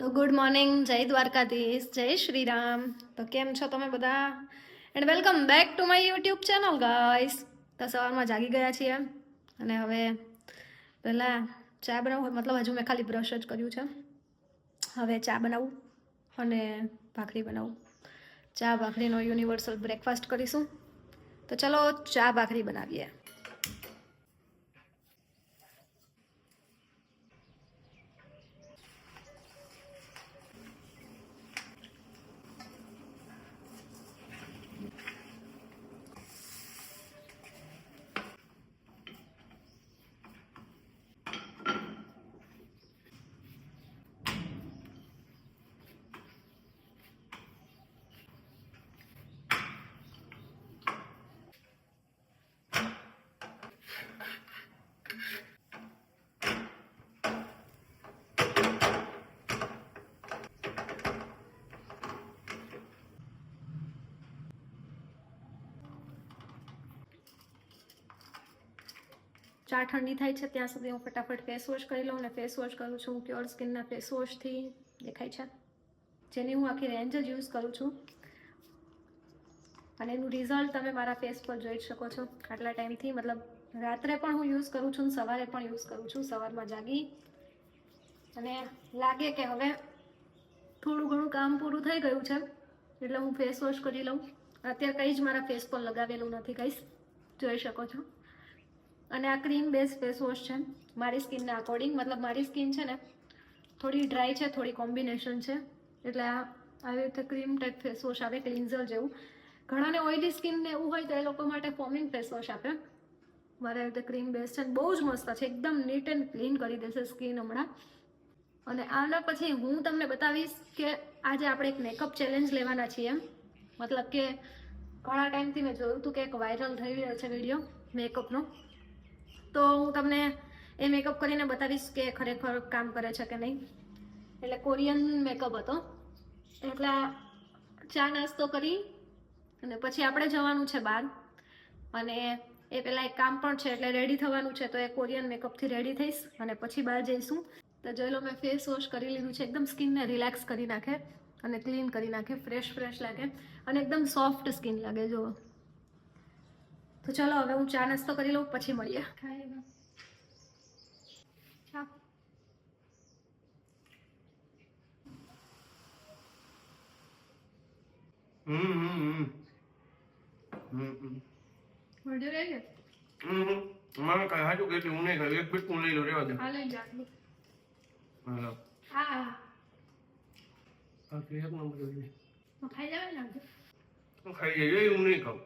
તો good morning, જય દ્વારકાધીશ, જય શ્રી રામ. તો કેમ છો તમે બધા? And welcome back to my YouTube channel guys. તો સવારમાં જાગી ગયા છીએ અને હવે પહેલાં ચા બનાવું, મતલબ હજુ મેં ખાલી બ્રશ જ કર્યું છે. હવે ચા બનાવું અને ભાખરી બનાવું. ચા ભાખરીનો યુનિવર્સલ બ્રેકફાસ્ટ કરીશું. તો ચલો ચા ભાખરી બનાવીએ. ચા ઠંડી થાય છે ત્યાં સુધી હું ફટાફટ ફેસ વોશ કરી લઉં. અને ફેસ વોશ કરું છું ક્યોર સ્કિનના ફેસ વોશથી. દેખાય છે, જેની હું આખી રેન્જ જ યુઝ કરું છું અને એનું રિઝલ્ટ તમે મારા ફેસ પર જોઈ શકો છો આટલા ટાઈમથી. મતલબ રાત્રે પણ હું યુઝ કરું છું, સવારે પણ યુઝ કરું છું. સવારમાં જાગી અને લાગે કે હવે થોડું ઘણું કામ પૂરું થઈ ગયું છે એટલે હું ફેસ વોશ કરી લઉં. અત્યારે કંઈ જ મારા ફેસ પર લગાવેલું નથી, કંઈ જોઈ શકો છો. અને આ ક્રીમ બેઝ ફેસ વોશ છે મારી સ્કિનના અકોર્ડિંગ. મતલબ મારી સ્કિન છે ને થોડી ડ્રાય છે, થોડી કોમ્બિનેશન છે, એટલે આ આવી રીતે ક્રીમ ટાઈપ ફેસ વોશ આવે, ક્લિન્ઝર જેવું. ઘણાને ઓઇલી સ્કિન ને એવું હોય તો એ લોકો માટે ફોમિંગ ફેસ વોશ આપે. મારે આવી રીતે ક્રીમ બેઝ છે, બહુ જ મસ્ત છે, એકદમ નીટ એન્ડ ક્લીન કરી દેશે સ્કિન હમણાં. અને આના પછી હું તમને બતાવીશ કે આજે આપણે એક મેકઅપ ચેલેન્જ લેવાના છીએ. મતલબ કે ઘણા ટાઈમથી મેં જોયું હતું કે એક વાયરલ થઈ રહ્યો છે વિડીયો મેકઅપનો, તો હું તમને એ મેકઅપ કરીને બતાવીશ કે ખરેખર કામ કરે છે કે નહીં. એટલે કોરિયન મેકઅપ હતો. એટલે ચા નાસ્તો કરી અને પછી આપણે જવાનું છે બહાર, અને એ પહેલાં એક કામ પણ છે એટલે રેડી થવાનું છે. તો એ કોરિયન મેકઅપથી રેડી થઈશ અને પછી બહાર જઈશું. તો જોઈ લો, મેં ફેસ વોશ કરી લીધું છે, એકદમ સ્કિનને રિલેક્સ કરી નાખે અને ક્લીન કરી નાખે, ફ્રેશ લાગે અને એકદમ સોફ્ટ સ્કિન લાગે. જો તો ચલો હવે હું ચા નાસ્તો કરી લઉં, પછી મળીએ. મારે કઈ હાજુ કે હું નહીં ખાઈ, એક બીટું લઈ લો, રેવા દે. લઈ જા. હાલો હા એક નંબર જોઈએ. ખાઈ જાવ ને. હું ખાઈ જઈએ, હું નહીં ખાઉં.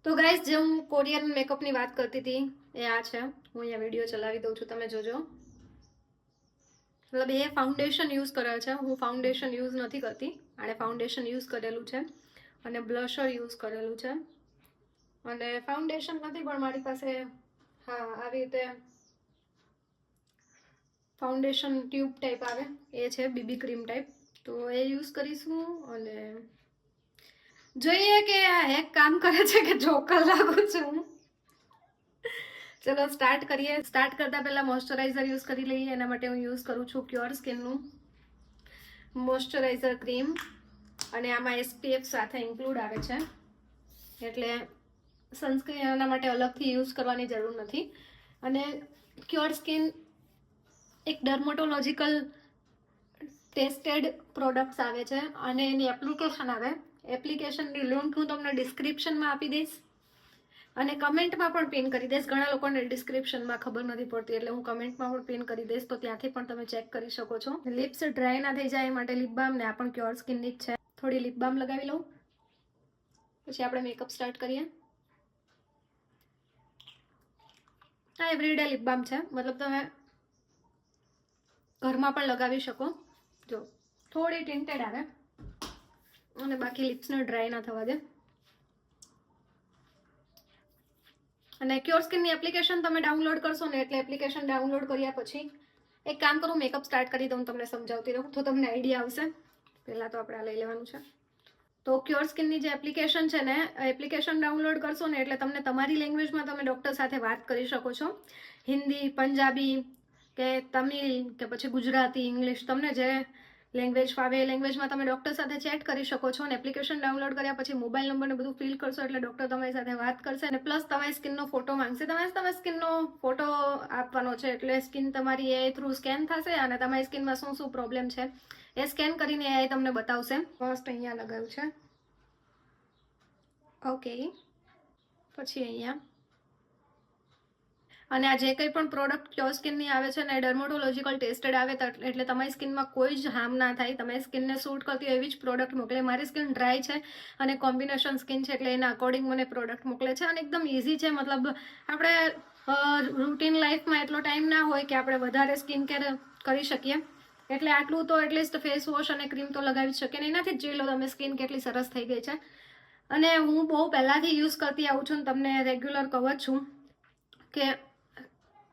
તો ગાઈસ, જે હું કોરિયન મેકઅપની વાત કરતી હતી એ આ છે. હું અહીંયા વિડીયો ચલાવી દઉં છું, તમે જોજો. મતલબ એ ફાઉન્ડેશન યુઝ કરેલ છે, હું ફાઉન્ડેશન યુઝ નથી કરતી. આણે ફાઉન્ડેશન યુઝ કરેલું છે અને બ્લશર યુઝ કરેલું છે. અને ફાઉન્ડેશન નથી પણ મારી પાસે હા આવી રીતે ફાઉન્ડેશન ટ્યુબ ટાઈપ આવે એ છે, બીબી ક્રીમ ટાઈપ. તો એ યુઝ કરીશું અને જોઈએ કે આ હેક કામ કરે છે કે જોકર લાગુ છું. ચલો સ્ટાર્ટ કરીએ. સ્ટાર્ટ કરતા પહેલા મોઇશ્ચરાઇઝર યુઝ કરી લઈએ. એના માટે હું યુઝ કરું છું ક્યોર સ્કિનનું મોઇશ્ચરાઇઝર ક્રીમ, અને આમાં SPF સાથે ઇન્ક્લુડ આવે છે, એટલે સનસ્ક્રીન એના માટે અલગથી યુઝ કરવાની જરૂર નથી. અને ક્યોર સ્કિન એક ડર્મેટોલોજીકલ ટેસ્ટેડ પ્રોડક્ટ્સ આવે છે અને એની એપ્લિકેશન આવે. એપ્લિકેશનની લિંક હું તમને ડિસ્ક્રિપ્શનમાં આપી દઈશ અને કમેન્ટમાં પણ પિન કરી દઈશ. ઘણા લોકોને ડિસ્ક્રિપ્શનમાં ખબર નથી પડતી એટલે હું કમેન્ટમાં પણ પિન કરી દઈશ, તો ત્યાંથી પણ તમે ચેક કરી શકો છો. લિપ્સ ડ્રાય ના થઈ જાય એ માટે લિપ બામ, ને આ પણ ક્યોર સ્કિનની જ છે. થોડી લિપ બામ લગાવી લઉં, પછી આપણે મેકઅપ સ્ટાર્ટ કરીએ. આ એવરીડે લિપ બામ છે, મતલબ તમે ઘરમાં પણ લગાવી શકો. જો થોડી ટિન્ટેડ આવે અને બાકી લિપ્સને ડ્રાય ના થવા દે. અને ક્યોર સ્કિનની એપ્લિકેશન તમે ડાઉનલોડ કરશો ને, એટલે એપ્લિકેશન ડાઉનલોડ કર્યા પછી એક કામ કરું, મેકઅપ સ્ટાર્ટ કરી દઉં, તમને સમજાવતી રહું તો તમને આઈડિયા આવશે. પહેલાં તો આપણે આ લઈ લેવાનું છે. તો ક્યોર સ્કિનની જે એપ્લિકેશન છે ને, એપ્લિકેશન ડાઉનલોડ કરશો ને એટલે તમને તમારી લેંગ્વેજમાં તમે ડૉક્ટર સાથે વાત કરી શકો છો. હિન્દી, પંજાબી કે તમિલ કે પછી ગુજરાતી, ઇંગ્લિશ, તમને જે લેંગ્વેજ ફાવે એ લેંગ્વેજમાં તમે ડૉક્ટર સાથે ચેટ કરી શકો છો. અને એપ્લિકેશન ડાઉનલોડ કર્યા પછી મોબાઈલ નંબરને બધું ફિલ કરશો એટલે ડૉક્ટર તમારી સાથે વાત કરશે. અને પ્લસ તમારી સ્કિનનો ફોટો માંગશે. તમારી સ્કિનનો ફોટો આપવાનો છે એટલે સ્કિન તમારી એ થ્રુ સ્કેન થશે અને તમારી સ્કિનમાં શું શું પ્રોબ્લેમ છે એ સ્કેન કરીને એ તમને બતાવશે. ફર્સ્ટ અહીંયા લગાવ્યું છે. ઓકે, પછી અહીંયા અને આ જે કંઈ પણ પ્રોડક્ટ ક્યોર સ્કિનની આવે છે ને એ ડર્મેટોલોજીકલ ટેસ્ટેડ આવે એટલે તમારી સ્કિનમાં કોઈ જ હાર્મ ના થાય. તમારી સ્કિનને સૂટ કરતી હોય એવી જ પ્રોડક્ટ મોકલે. મારી સ્કિન ડ્રાય છે અને કોમ્બિનેશન સ્કિન છે એટલે એના અકોર્ડિંગ મને પ્રોડક્ટ મોકલે છે. અને એકદમ ઇઝી છે. મતલબ આપણે રૂટીન લાઈફમાં એટલો ટાઈમ ના હોય કે આપણે વધારે સ્કિન કેર કરી શકીએ એટલે આટલું તો એટલીસ્ટ ફેસ વોશ અને ક્રીમ તો લગાવી જ શકીએ ને. એનાથી જ જોઈ લો તમે સ્કિન કેટલી સરસ થઈ ગઈ છે. અને હું બહુ પહેલાંથી યુઝ કરતી આવું છું ને તમને રેગ્યુલર કહું છું કે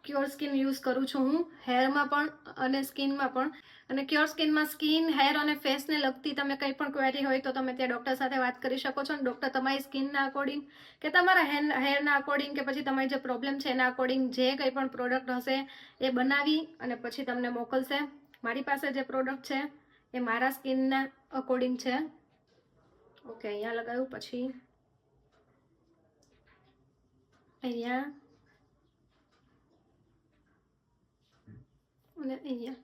ક્યોર સ્કિન યુઝ કરું છું હું હેરમાં પણ અને સ્કિનમાં પણ. અને ક્યોર સ્કિનમાં સ્કિન, હેર અને ફેસને લગતી તમે કંઈ પણ ક્વેરી હોય તો તમે ત્યાં ડૉક્ટર સાથે વાત કરી શકો છો. અને ડૉક્ટર તમારી સ્કિનના અકોર્ડિંગ કે તમારા હેરના અકોર્ડિંગ કે પછી તમારી જે પ્રોબ્લેમ છે એના અકોર્ડિંગ જે કંઈ પણ પ્રોડક્ટ હશે એ બનાવી અને પછી તમને મોકલશે. મારી પાસે જે પ્રોડક્ટ છે એ મારા સ્કિનના અકોર્ડિંગ છે. ઓકે, અહીંયા લગાવ્યું, પછી અહીંયા અને અહીંયા.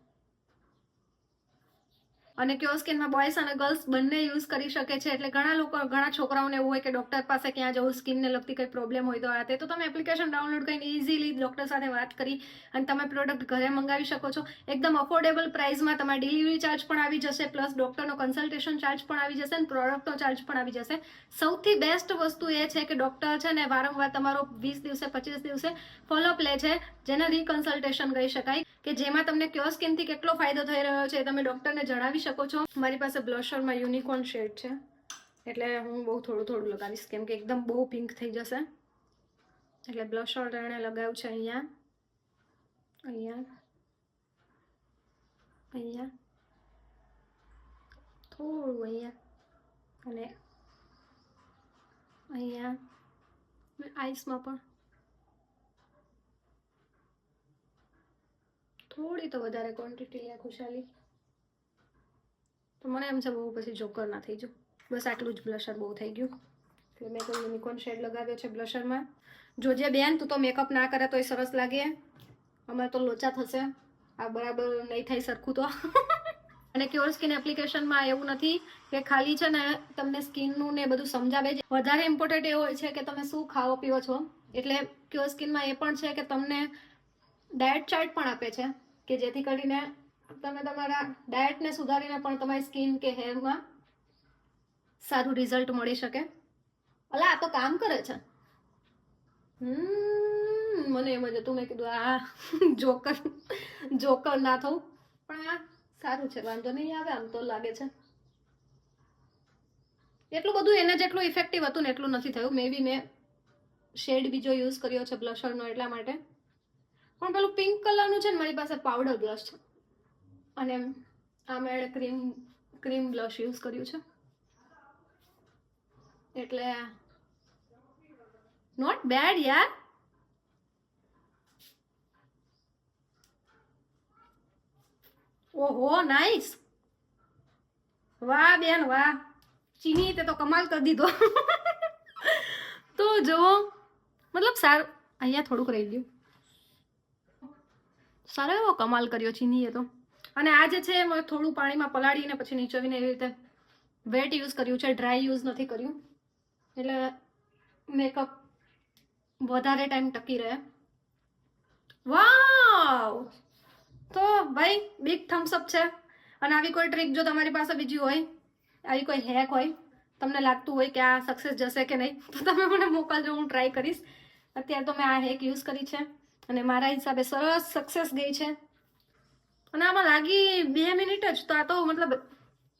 અને ક્યોર સ્કિનમાં બોયઝ અને ગર્લ્સ બંને યુઝ કરી શકે છે. એટલે ઘણા છોકરાઓને એવું હોય કે ડૉક્ટર પાસે ક્યાં જવું, સ્કિનને લગતી કંઈ પ્રોબ્લેમ હોય તો આ તે તો તમે એપ્લિકેશન ડાઉનલોડ કરીને ઇઝીલી ડૉક્ટર સાથે વાત કરી અને તમે પ્રોડક્ટ ઘરે મંગાવી શકો છો. એકદમ અફોર્ડેબલ પ્રાઇસમાં તમારા ડિલિવરી ચાર્જ પણ આવી જશે, પ્લસ ડૉક્ટરનો કન્સલ્ટેશન ચાર્જ પણ આવી જશે અને પ્રોડક્ટનો ચાર્જ પણ આવી જશે. સૌથી બેસ્ટ વસ્તુ એ છે કે ડૉક્ટર છે ને વારંવાર તમારો 20 દિવસે 25 દિવસે ફોલોઅપ લે છે, જેને રીકન્સલ્ટેશન કહી શકાય, કે જેમાં તમને ક્યોર સ્કિનથી કેટલો ફાયદો થઈ રહ્યો છે એ તમે ડૉક્ટરને જણાવી શકો છો. મારી પાસે બ્લશરમાં યુનિકોર્ન શેડ છે એટલે હું બહુ થોડું લગાવીશ કેમ કે એકદમ બહુ પિંક થઈ જશે. એટલે બ્લશર એણે લગાવ્યું છે અહીંયા, થોડું અહીંયા અને અહીંયા આઈસમાં પણ થોડી તો વધારે ક્વોન્ટિટી લે ખુશાલી. તો મને એમ છે બહુ પછી જોકર ના થઈ જાઉં. બસ આટલું જ બ્લશર બહુ થઈ ગયું એટલે મેં કોઈ યુનિકોર્ન શેડ લગાવ્યો છે બ્લશરમાં. જોજે બેન, તું તો મેકઅપ ના કરે તોય સરસ લાગે. અમારે તો લોચા થશે, આ બરાબર નહીં થાય સરખું તો. અને ક્યોર સ્કિન એપ્લિકેશનમાં એવું નથી કે ખાલી છે ને તમને સ્કિનનું ને બધું સમજાવે છે. વધારે ઇમ્પોર્ટન્ટ એ હોય છે કે તમે શું ખાઓ પીવો છો. એટલે ક્યોર સ્કિનમાં એ પણ છે કે તમને ડાયટ ચાર્ટ પણ આપે છે કે જેથી કરીને તમે તમારા ડાયટને સુધારીને પણ તમારી સ્કિન કે હેરમાં સારું રિઝલ્ટ મળી શકે. અલા આ તો કામ કરે છે. મને એમ જ હતું, મેં કીધું આ જોકર ના થવું, પણ આ સારું છે, વાંધો નહીં આવે. આમ તો લાગે છે એટલું બધું એને જેટલું ઇફેક્ટિવ હતું ને એટલું નથી થયું. મે બી મેં શેડ બીજો યુઝ કર્યો છે બ્લશરનો એટલા માટે. પણ પેલું પિંક કલરનું છે ને મારી પાસે પાવડર બ્લશ છે અને આ મેં ક્રીમ બ્લશ યુઝ કર્યું છે એટલે નોટ બેડ યાર. ઓહો નાઈસ, વાહ બેન વાહ. ચીની તે તો કમાલ કરી દીધો. તો જો મતલબ સારું, અહીંયા થોડુંક રહી ગયું. સારો એવો કમાલ કર્યો ચીનીએ તો. અને આ જે છે મેં થોડું પાણીમાં પલાળીને પછી નીચોવીને એવી રીતે વેટ યુઝ કર્યું છે, ડ્રાય યુઝ નથી કર્યું એટલે મેકઅપ વધારે ટાઈમ ટકી રહે. વાવ, તો ભાઈ બિગ થમ્સ અપ છે. અને આવી કોઈ ટ્રીક જો તમારી પાસે બીજી હોય, આવી કોઈ હેક હોય, તમને લાગતું હોય કે આ સક્સેસ જશે કે નહીં, તો તમે મને મોકલજો, હું ટ્રાય કરીશ. અત્યારે તો મેં આ હેક યુઝ કરી છે અને મારા હિસાબે સરસ સક્સેસ ગઈ છે. અને આમાં લાગી 2 મિનિટ જ. તો આ તો મતલબ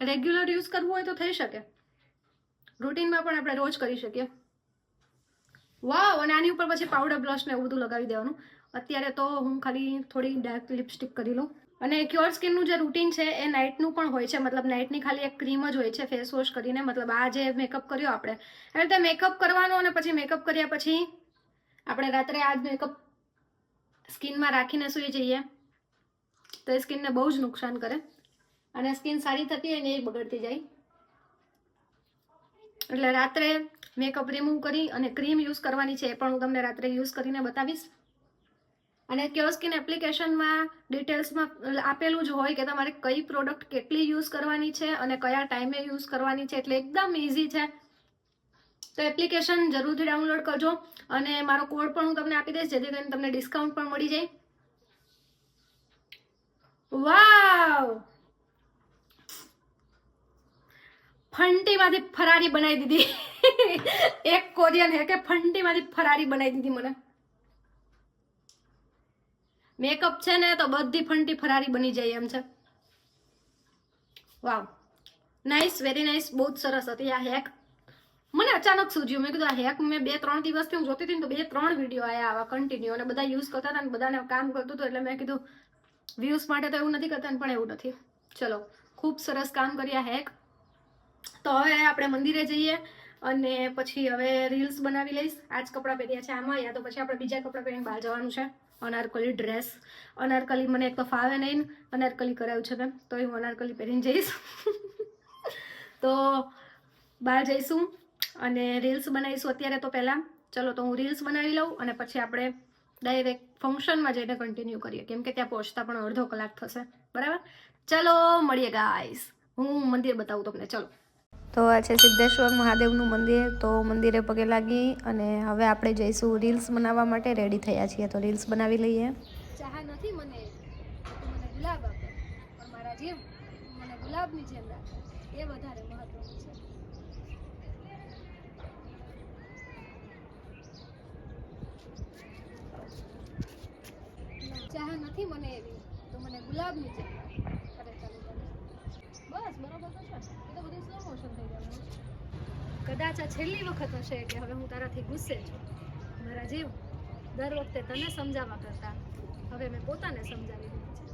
રેગ્યુલર યુઝ કરવું હોય તો થઈ શકે, રૂટીનમાં પણ આપણે રોજ કરી શકીએ. વાવ. અને આની ઉપર પછી પાવડર બ્લશ ને એવું બધું લગાવી દેવાનું. અત્યારે તો હું ખાલી થોડી ડાર્ક લિપસ્ટિક કરી લઉં. અને ક્યોર સ્કિનનું જે રૂટીન છે એ નાઇટનું પણ હોય છે, મતલબ નાઇટની ખાલી એક ક્રીમ જ હોય છે ફેસ વોશ કરીને, મતલબ આ જે મેકઅપ કર્યો આપણે એવી રીતે મેકઅપ કરવાનો, અને પછી મેકઅપ કર્યા પછી આપણે રાત્રે આ જ મેકઅપ સ્કિનમાં રાખીને સૂઈ જઈએ તો એ સ્કિનને બહુ જ નુકસાન કરે, અને સ્કિન સારી થતી હોય ને એ બગડતી જાય. એટલે રાત્રે મેકઅપ રિમૂવ કરી અને ક્રીમ યુઝ કરવાની છે, એ પણ હું તમને રાત્રે યુઝ કરીને બતાવીશ. અને ક્યોર સ્કિન એપ્લિકેશનમાં ડિટેલ્સમાં આપેલું જ હોય કે તમારે કઈ પ્રોડક્ટ કેટલી યુઝ કરવાની છે અને કયા ટાઈમે યુઝ કરવાની છે, એટલે એકદમ ઇઝી છે. તો એપ્લિકેશન જરૂરથી ડાઉનલોડ કરજો, અને મારો કોડ પણ હું તમને આપી દઈશ જેથી કરીને તમને ડિસ્કાઉન્ટ પણ મળી જાય. વાવ, ફંટીમાંથી ફરારી બનાવી દીધી. એક કોરિયન હે કે ફંટીમાંથી ફરારી બનાવી દીધી મને. મેકઅપ છે ને તો બધી ફંટી ફરારી બની જાય એમ છે. વાવ, નાઇસ, વેરી નાઇસ, બહુ જ સરસ હતી આ હેક. મને અચાનક સૂઝ્યું, મેં કીધું આ હેક મેં 2-3 દિવસથી હું જોતી હતી ને તો 2-3 વિડીયો આયા આવા કન્ટિન્યુ, અને બધા યુઝ કરતા હતા ને બધાને કામ કરતું હતું, એટલે મેં કીધું વ્યૂઝ માટે તો એવું નથી કરતા ને પણ એવું નથી. ચલો, ખૂબ સરસ કામ કર્યા હેક. તો હવે આપણે મંદિરે જઈએ અને પછી હવે રીલ્સ બનાવી લઈશ. આ જ કપડાં પહેર્યા છે આમાં, યા તો પછી આપણે બીજા કપડાં પહેરીને બહાર જવાનું છે. અનારકલી ડ્રેસ, અનારકલી મને એક તો ફાવે નહીં, અનારકલી કરાવ્યું છે મેં, તો હું અનારકલી પહેરીને જઈશ. તો બહાર જઈશું અને રીલ્સ બનાવીશું અત્યારે. તો પહેલાં ચલો તો હું રીલ્સ બનાવી લઉં અને પછી આપણે ડાયરેક્ટ ફંક્શનમાં જઈને કન્ટિન્યુ કરીએ, કેમ કે ત્યાં પહોંચતા પણ અડધો કલાક થશે. બરાબર, ચલો મળીએ ગાઈસ, હું મંદિર બતાવું તમને. ચલો, તો આ છે સિદ્ધેશ્વર મહાદેવનું મંદિર. તો મંદિરે પગે લાગી અને હવે આપણે જઈશું રીલ્સ બનાવવા માટે. રેડી થયા છીએ તો રીલ્સ બનાવી લઈએ. ચાહ નથી મને, તું મને ગુલાબ આપે, પણ મારા જેમ મને ગુલાબની જેમ રાખે, એ વધારે મહત્વનું છે. ચાહ નથી મને એવી, તો મને ગુલાબની જેમ રાખે. અરે ચાલો ચાલો, બસ બરોબર તો છે. એ તો બધું સ્લો મોશન થઈ જવાનું. કદાચ આ છેલ્લી વખત હશે કે હવે હું તારાથી ગુસ્સે છું. મારા જીવ, દર વખતે તને સમજાવવા કરતા હવે મેં પોતાને સમજાવી દીધી છે.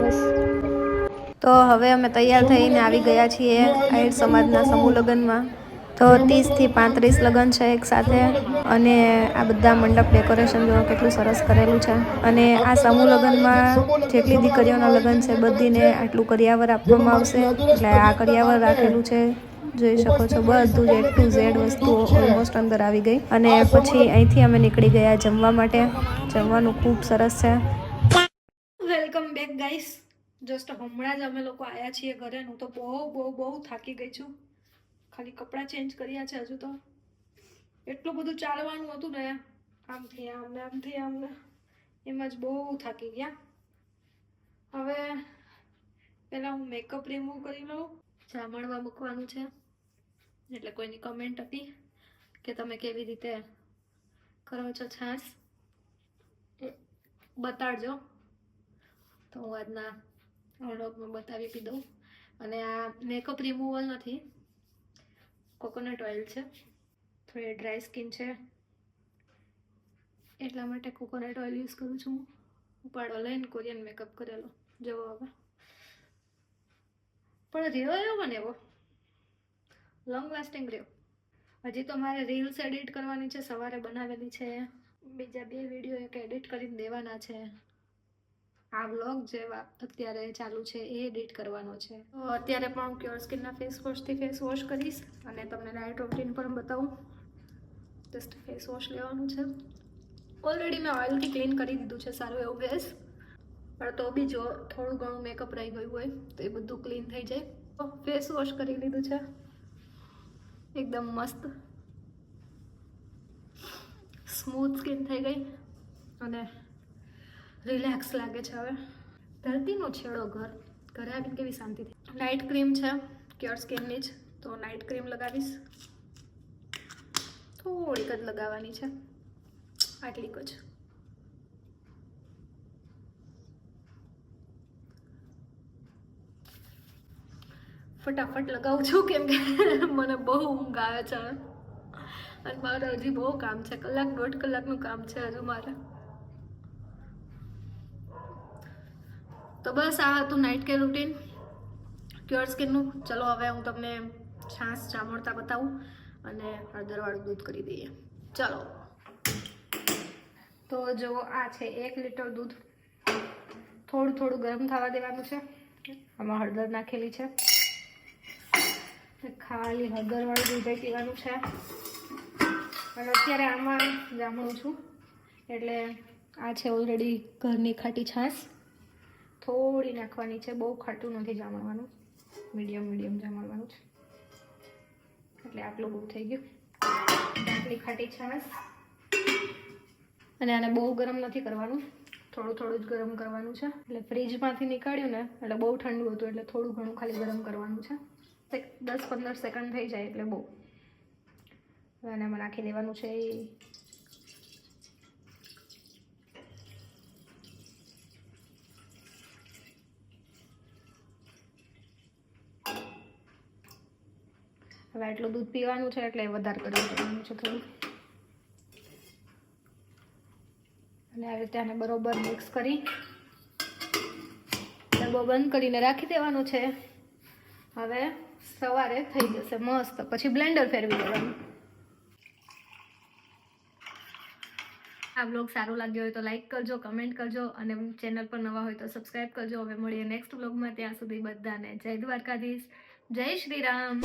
બસ, તો હવે અમે તૈયાર થઈને આવી ગયા છીએ આહિર સમાજના સમૂહ લગ્નમાં. તો 30 થી 35 લગ્ન છે એક સાથે, અને આ બધા મંડપ ડેકોરેશન જો કેટલું સરસ કરેલું છે. અને આ સમૂહ લગ્નમાં જેટલી દીકરીઓના લગ્ન છે બધીને આટલું કરિયાવર આપવામાં આવશે, એટલે આ કરિયાવર રાખેલું છે. જોઈ શકો છો બધું જ A to Z વસ્તુઓ ઓલમોસ્ટ અંદર આવી ગઈ. અને પછી અહીંથી અમે નીકળી ગયા જમવા માટે. જમવાનું ખૂબ સરસ છે. Welcome back guys. જસ્ટ હમણાં જ અમે લોકો આવ્યા છીએ ઘરે. હું તો બહુ થાકી ગઈ છું. ખાલી કપડાં ચેન્જ કર્યા છે હજુ તો. એટલું બધું ચાલવાનું હતું ને, આમથી આમ ને આમથી આમ ને, એમાં જ બહુ થાકી ગયા. હવે પહેલાં હું મેકઅપ રિમૂવ કરી લઉં. જામણવા મૂકવાનું છે, એટલે કોઈની કમેન્ટ હતી કે તમે કેવી રીતે કરો છો છાશ, બતાડજો. તો હું આજના વ્લોગમાં બતાવી પી દઉં. અને આ મેકઅપ રિમૂવલ નથી, કોકોનટ ઓઇલ છે. થોડી ડ્રાય સ્કિન છે એટલા માટે કોકોનટ ઓઇલ યુઝ કરું છું. ઉપાડો લઈને કોરિયન મેકઅપ કરેલો જવો હવે. પણ રહ્યો એવો ને એવો લોંગ લાસ્ટિંગ રહ્યો. હજી તો મારે રીલ્સ એડિટ કરવાની છે, સવારે બનાવેલી છે. બીજા 2 વિડીયો એક એડિટ કરીને દેવાના છે. આ વ્લોગ જેવા અત્યારે ચાલુ છે એ એડિટ કરવાનો છે. તો અત્યારે પણ હું ક્યોર સ્કિનના ફેસ વોશથી ફેસ વોશ કરીશ અને તમને નાઇટ રૂટીન પણ બતાવું. જસ્ટ ફેસ વોશ લેવાનું છે. ઓલરેડી મેં ઓઇલથી ક્લીન કરી દીધું છે સારું એવું ફેસ, પણ તો બી જો થોડું ઘણું મેકઅપ રહી ગયું હોય તો એ બધું ક્લીન થઈ જાય. તો ફેસ વોશ કરી લીધું છે, એકદમ મસ્ત સ્મૂથ સ્કિન થઈ ગઈ અને રિલેક્સ લાગે છે. હવે ધરતીનો છેડો ઘરે આવીને કેવી શાંતિ થઈ. નાઇટ ક્રીમ છે ક્યોર સ્કિનની જ, તો નાઇટ ક્રીમ લગાવીશ. થોડીક જ લગાવવાની છે, આટલીક જ. ફટાફટ લગાવું છું કેમ કે મને બહુ ઊંઘ આવે છે અને મારે હજી બહુ કામ છે, 1-1.5 કલાકનું કામ છે હજુ મારે. તો બસ આ હતું નાઇટ કેર રૂટીન ક્યોર સ્કિનનું. ચલો હવે હું તમને છાશ ચામડતા બતાવું અને હળદરવાળું દૂધ કરી દઈએ. ચલો તો જો આ છે 1 લીટર દૂધ. થોડું થોડું ગરમ થવા દેવાનું છે. આમાં હળદર નાખેલી છે, ખાલી હળદરવાળું દૂધ પીવાનું છે. અને અત્યારે આમાં જામણું છું એટલે આ છે ઓલરેડી ઘરની ખાટી છાશ. થોડી નાખવાની છે, બહુ ખાટું નથી જામણવાનું, મીડિયમ જામણવાનું છે. એટલે આટલું બહુ થઈ ગયું. આટલી ખાટી છાશ. અને આને બહુ ગરમ નથી કરવાનું, થોડું થોડું જ ગરમ કરવાનું છે. એટલે ફ્રીજમાંથી નીકાળ્યું ને એટલે બહુ ઠંડુ હતું એટલે થોડું ઘણું ખાલી ગરમ કરવાનું છે. 10-15 સેકન્ડ થઈ જાય એટલે બહુ. હવે આમાં નાખી દેવાનું છે. હવે આટલું દૂધ પીવાનું છે એટલે વધારે ગરમ કરવાનું છે થોડું. અને આ રીતે આને બરોબર મિક્સ કરી ડબ્બો બંધ કરીને રાખી દેવાનો છે. હવે સવારે થઈ જશે મસ્ત. પછી બ્લેન્ડર ફેરવી દેવાનું. આ બ્લોગ સારો લાગ્યો હોય તો લાઈક કરજો, કમેન્ટ કરજો અને ચેનલ પર નવા હોય તો સબસ્ક્રાઈબ કરજો. હવે મળીએ નેક્સ્ટ બ્લોગમાં. ત્યાં સુધી બધાને જય દ્વારકાધીશ, જય શ્રી રામ.